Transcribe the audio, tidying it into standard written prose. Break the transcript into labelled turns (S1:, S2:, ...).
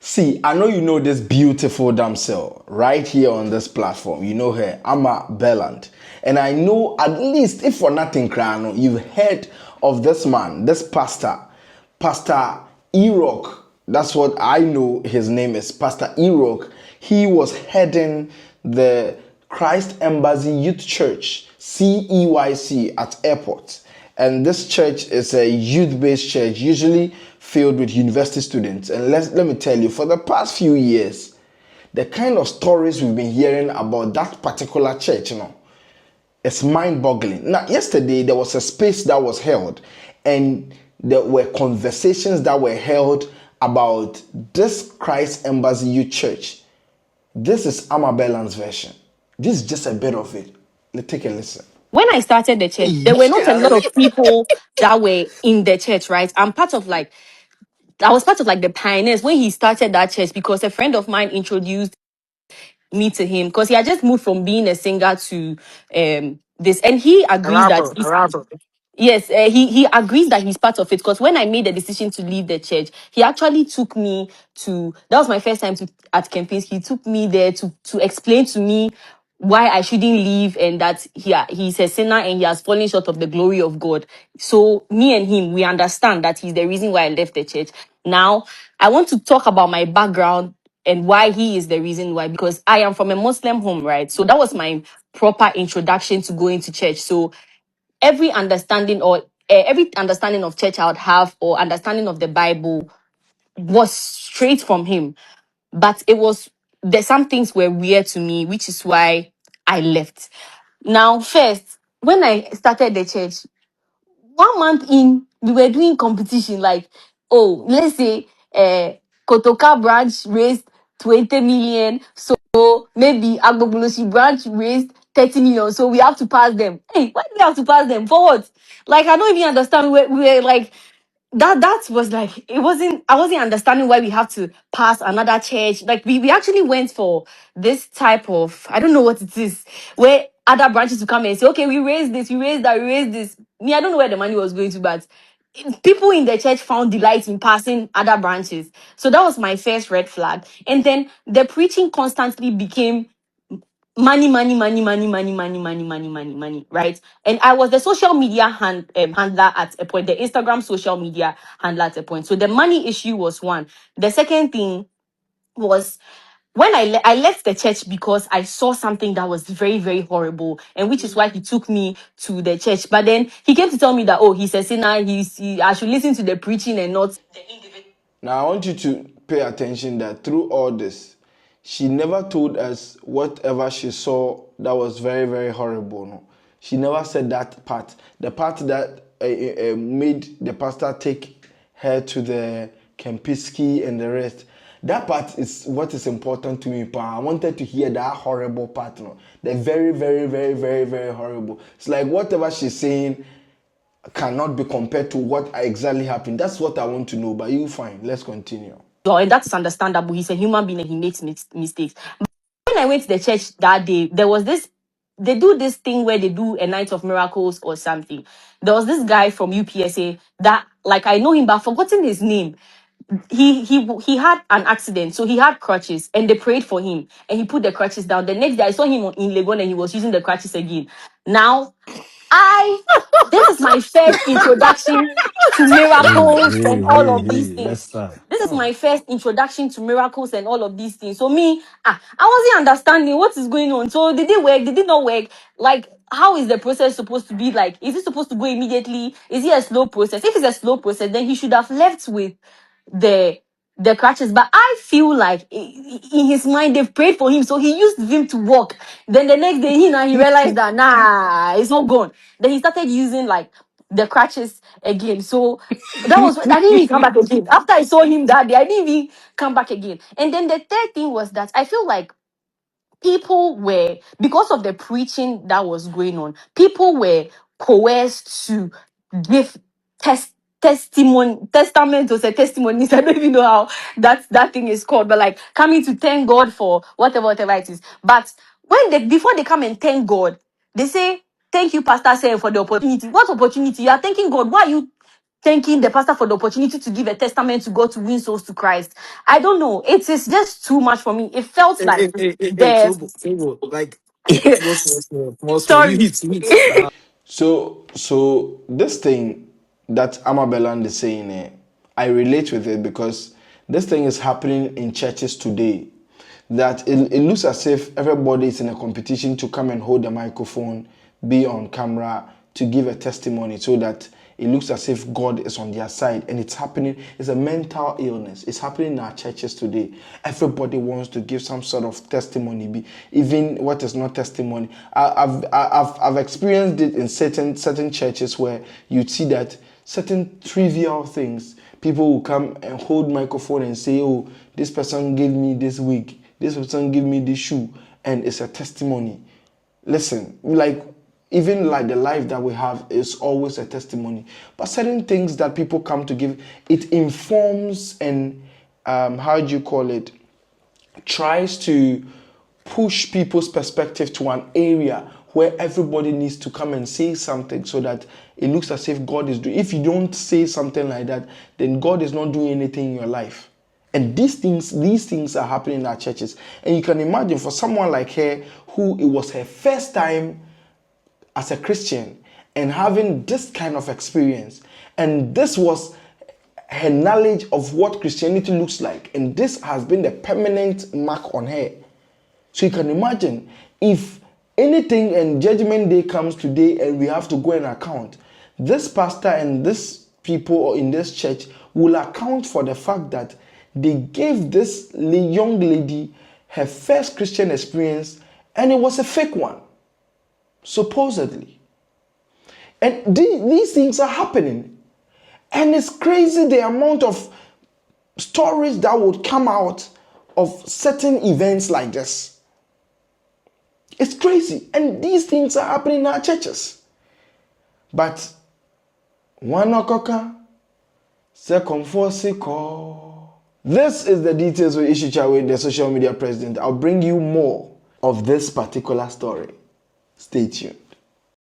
S1: See, I know you know this beautiful damsel right here on this platform. You know her, Amma Burland. And I know at least, if for nothing, Krano, you've heard of this man, this pastor, Pastor Erock. That's what I know his name is, Pastor Erock. He was heading the Christ Embassy Youth Church, CEYC, at airport. And this church is a youth-based church, usually filled with university students. And let me tell you, for the past few years, the kind of stories we've been hearing about that particular church, it's mind-boggling. Now, yesterday there was a space that was held, and there were conversations that were held about this Christ Embassy Youth Church. This is Amabelan's version. This is just a bit of it. Let's take a listen.
S2: When I started the church, there were not a lot of people that were in the church, right? I was part of like the pioneers when he started that church because a friend of mine introduced me to him because he had just moved from being a singer to this, and he agrees that yes, he agrees that he's part of it because when I made the decision to leave the church, he actually took me to, that was my first time at Kempinski. He took me there to explain to me why I shouldn't leave and that he's a sinner and he has fallen short of the glory of God. So me and him, we understand that he's the reason why I left the church. Now, I want to talk about my background and why he is the reason why, because I am from a Muslim home, right? So that was my proper introduction to going to church. So every understanding of church I would have or understanding of the Bible was straight from him. But there's some things were weird to me, which is why I left. Now, first, when I started the church, 1 month in, we were doing competition like, oh, let's say Kotoka branch raised 20 million. So maybe Agbogbolosi branch raised 30 million. So we have to pass them. Hey, why do we have to pass them? For what? Like, I don't even understand. We were like, that was like, I wasn't understanding why we have to pass another church. Like we actually went for this type of, I don't know what it is, where other branches to come and say, okay, we raised this, we raised that, we raised this. Me, I don't know where the money was going to, but people in the church found delight in passing other branches. So that was my first red flag. And then the preaching constantly became money, money, money, money, money, money, money, money, money, money, right? And I was the social media handler at a point, the Instagram social media handler at a point. So the money issue was one. The second thing was when I left the church because I saw something that was very, very horrible, and which is why he took me to the church. But then he came to tell me that, oh, he's a sinner, I should listen to the preaching and not the individual.
S1: Now, I want you to pay attention that through all this, she never told us whatever she saw that was very, very horrible. No, she never said that part. The part that made the pastor take her to the Kempinski and the rest. That part is what is important to me. Pa. I wanted to hear that horrible part. No, the very, very, very, very, very horrible. It's like whatever she's saying cannot be compared to what exactly happened. That's what I want to know, but you fine. Let's continue.
S2: And that's understandable. He's a human being and he makes mistakes. But when I went to the church that day, there was this, they do this thing where they do a night of miracles or something. There was this guy from UPSA that, like, I know him, but I've forgotten his name. He had an accident, so he had crutches, and they prayed for him, and he put the crutches down. The next day, I saw him in Legon, and he was using the crutches again. Now, this is my first introduction to miracles and all of these things.
S3: Let's start.
S2: This is my first introduction to miracles and all of these things. So me, I wasn't understanding what is going on. So did it work? Did it not work? Like, how is the process supposed to be? Like, is it supposed to go immediately? Is it a slow process? If it's a slow process, then he should have left with the crutches. But I feel like in his mind they've prayed for him, so he used him to walk. Then the next day he realized that nah, it's not gone. Then he started using like the crutches again. So that was I didn't even come back again. After I saw him that day, I didn't even come back again. And then the third thing was that I feel like people were, because of the preaching that was going on, people were coerced to give testament or say testimonies. I don't even know how that thing is called, but like coming to thank God for whatever it is. But before they come and thank God, they say, thank you, Pastor Sam, for the opportunity. What opportunity? You are thanking God. Why are you thanking the pastor for the opportunity to give a testament to God to win souls to Christ. I don't know. It is just too much for me. It felt like
S3: Hey,
S2: there's
S3: Trouble. Like, small. You
S2: sorry.
S3: hit.
S1: So this thing that Amabeland is saying, I relate with it because this thing is happening in churches today. That it looks as if everybody is in a competition to come and hold the microphone, be on camera, to give a testimony, so that it looks as if God is on their side. And it's happening. It's a mental illness. It's happening in our churches today. Everybody wants to give some sort of testimony, even what is not testimony. I've experienced it in certain churches where you see that certain trivial things, people will come and hold microphone and say, oh, this person gave me this wig, this person gave me this shoe, and it's a testimony. Listen, even like the life that we have is always a testimony. But certain things that people come to give, it informs and how do you call it? Tries to push people's perspective to an area where everybody needs to come and say something, so that it looks as if God is doing. If you don't say something like that, then God is not doing anything in your life. And these things are happening in our churches. And you can imagine for someone like her, who it was her first time as a Christian and having this kind of experience, and this was her knowledge of what Christianity looks like, and this has been the permanent mark on her. So you can imagine if anything and judgment day comes today and we have to go and account, this pastor and this people in this church will account for the fact that they gave this young lady her first Christian experience and it was a fake one, supposedly. And these things are happening. And it's crazy the amount of stories that would come out of certain events like this. It's crazy. And these things are happening in our churches. But one okoka, second for call. This is the details with Ishichawe, the social media president. I'll bring you more of this particular story. Stay tuned.